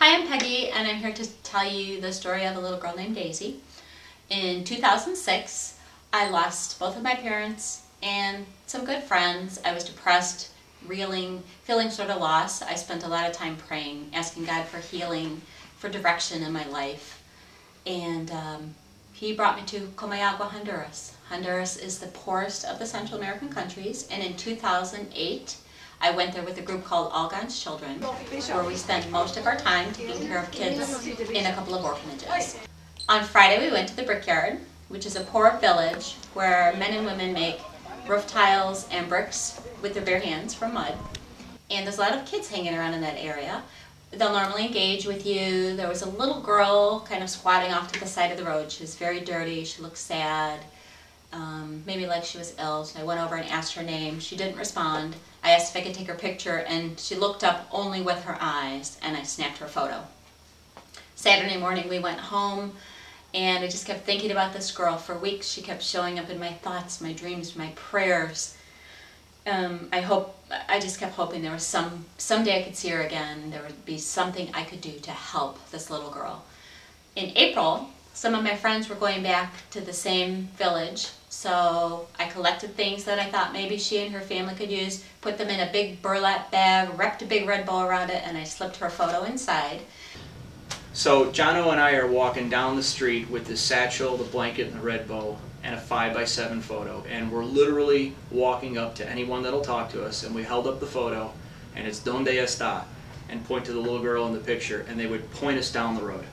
Hi, I'm Peggy, and I'm here to tell you the story of a little girl named Daisy. In 2006, I lost both of my parents and some good friends. I was depressed, feeling sort of lost. I spent a lot of time praying, asking God for healing, for direction in my life. And He brought me to Comayagua, Honduras. Honduras is the poorest of the Central American countries, and in 2008, I went there with a group called All God's Children, where we spend most of our time taking care of kids in a couple of orphanages. On Friday we went to the brickyard, which is a poor village where men and women make roof tiles and bricks with their bare hands from mud. And there's a lot of kids hanging around in that area. They'll normally engage with you. There was a little girl kind of squatting off to the side of the road. She was very dirty, she looked sad, maybe like she was ill. So I went over and asked her name. She didn't respond. I asked if I could take her picture, and she looked up only with her eyes, and I snapped her photo. Saturday morning we went home, and I just kept thinking about this girl for weeks. She kept showing up in my thoughts, my dreams, my prayers. I just kept hoping there was someday I could see her again. There would be something I could do to help this little girl. In April, some of my friends were going back to the same village, so I collected things that I thought maybe she and her family could use, put them in a big burlap bag, wrapped a big red bow around it, and I slipped her photo inside. So Jono and I are walking down the street with the satchel, the blanket, and the red bow, and a 5x7 photo, and we're literally walking up to anyone that'll talk to us, and we held up the photo, and it's "Donde está?" and point to the little girl in the picture, and they would point us down the road.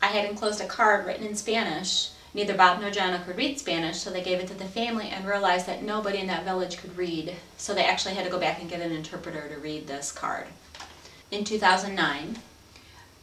I had enclosed a card written in Spanish. Neither Bob nor Jono could read Spanish, so they gave it to the family and realized that nobody in that village could read, so they actually had to go back and get an interpreter to read this card. In 2009,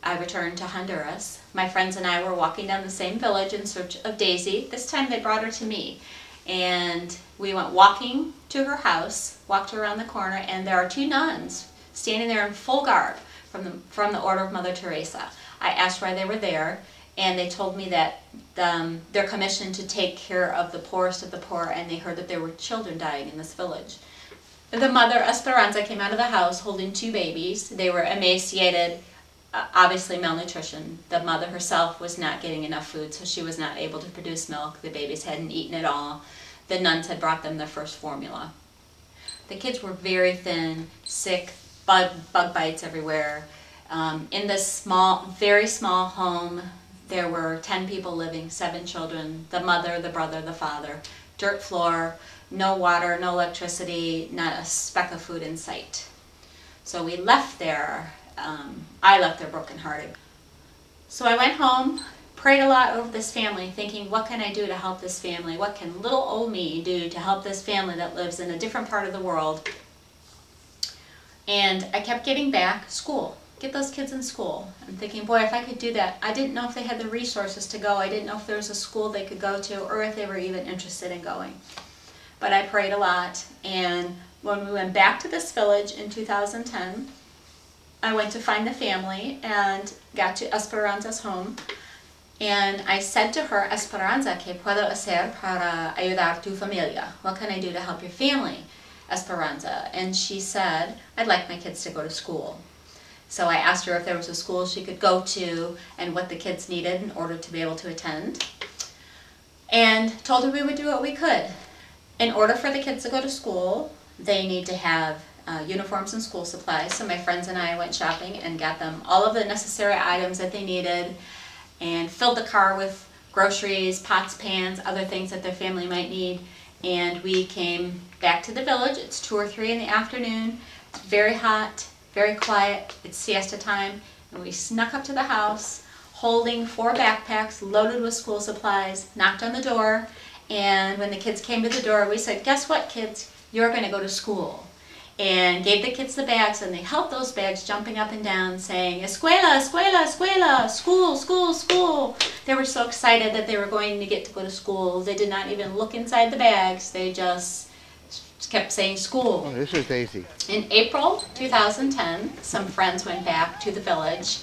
I returned to Honduras. My friends and I were walking down the same village in search of Daisy. This time they brought her to me, and we went walking to her house, walked her around the corner, and there are two nuns standing there in full garb from the Order of Mother Teresa. I asked why they were there, and they told me that they're commissioned to take care of the poorest of the poor, and they heard that there were children dying in this village. The mother, Esperanza, came out of the house holding two babies. They were emaciated, obviously malnutrition. The mother herself was not getting enough food, so she was not able to produce milk. The babies hadn't eaten at all. The nuns had brought them their first formula. The kids were very thin, sick, bug bites everywhere. In this very small home, there were 10 people living, 7 children, the mother, the brother, the father, dirt floor, no water, no electricity, not a speck of food in sight. So we left there. I left there brokenhearted. So I went home, prayed a lot over this family, thinking, what can I do to help this family? What can little old me do to help this family that lives in a different part of the world? And I kept getting back, school. Get those kids in school. I'm thinking, boy, if I could do that. I didn't know if they had the resources to go. I didn't know if there was a school they could go to, or if they were even interested in going. But I prayed a lot, and when we went back to this village in 2010, I went to find the family and got to Esperanza's home, and I said to her, Esperanza, ¿qué puedo hacer para ayudar tu familia? What can I do to help your family, Esperanza? And she said, I'd like my kids to go to school. So I asked her if there was a school she could go to and what the kids needed in order to be able to attend, and told her we would do what we could. In order for the kids to go to school, they need to have uniforms and school supplies. So my friends and I went shopping and got them all of the necessary items that they needed, and filled the car with groceries, pots, pans, other things that their family might need. And we came back to the village. It's 2 or 3 in the afternoon. It's very hot, very quiet. It's siesta time, and we snuck up to the house holding 4 backpacks loaded with school supplies, knocked on the door, and when the kids came to the door, we said, guess what, kids? You're going to go to school. And gave the kids the bags, and they held those bags jumping up and down saying, Escuela, escuela, escuela, school, school, school. They were so excited that they were going to get to go to school. They did not even look inside the bags. They just kept saying school. Oh, this is Daisy. In April 2010, some friends went back to the village,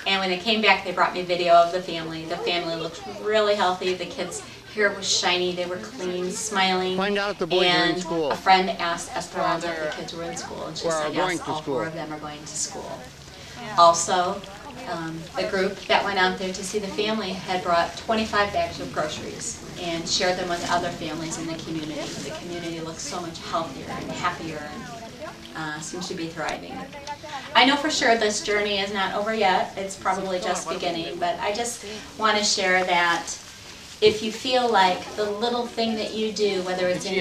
and when they came back, they brought me video of the family. The family looked really healthy. The kids' hair was shiny, they were clean, smiling. Find out if the boys are in school. And a friend asked Esperanza if the kids were in school, and she said yes, all 4 of them are going to school. Also, the group that went out there to see the family had brought 25 bags of groceries and shared them with other families in the community. The community looks so much healthier and happier and seems to be thriving. I know for sure this journey is not over yet. It's probably just beginning, but I just want to share that if you feel like the little thing that you do, whether it's in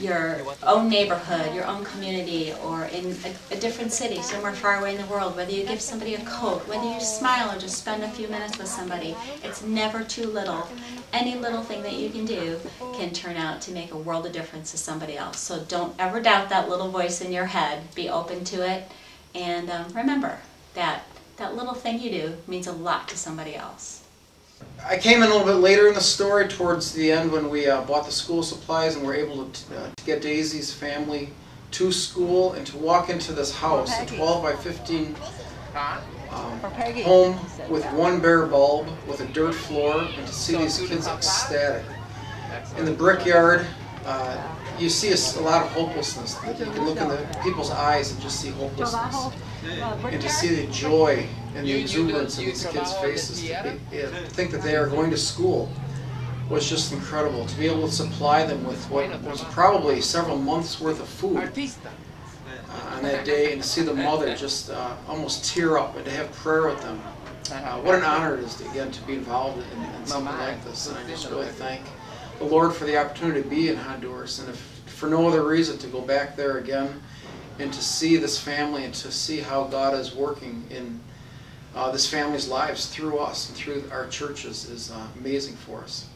your own neighborhood, your own community, or in a different city, somewhere far away in the world, whether you give somebody a coat, whether you smile or just spend a few minutes with somebody, it's never too little. Any little thing that you can do can turn out to make a world of difference to somebody else. So don't ever doubt that little voice in your head. Be open to it, and remember that that little thing you do means a lot to somebody else. I came in a little bit later in the story, towards the end, when we bought the school supplies and were able to get Daisy's family to school and to walk into this house, a 12 by 15 home with one bare bulb, with a dirt floor, and to see these kids ecstatic. In the brickyard, you see a lot of hopelessness. You can look in the people's eyes and just see hopelessness. And to see the joy and the exuberance in these kids' faces, to think that they are going to school was just incredible. To be able to supply them with what was probably several months' worth of food on that day, and to see the mother just almost tear up, and to have prayer with them. What an honor it is, again, to be involved in something like this. And I just really thank the Lord for the opportunity to be in Honduras, and if for no other reason to go back there again and to see this family and to see how God is working in this family's lives through us and through our churches is amazing for us.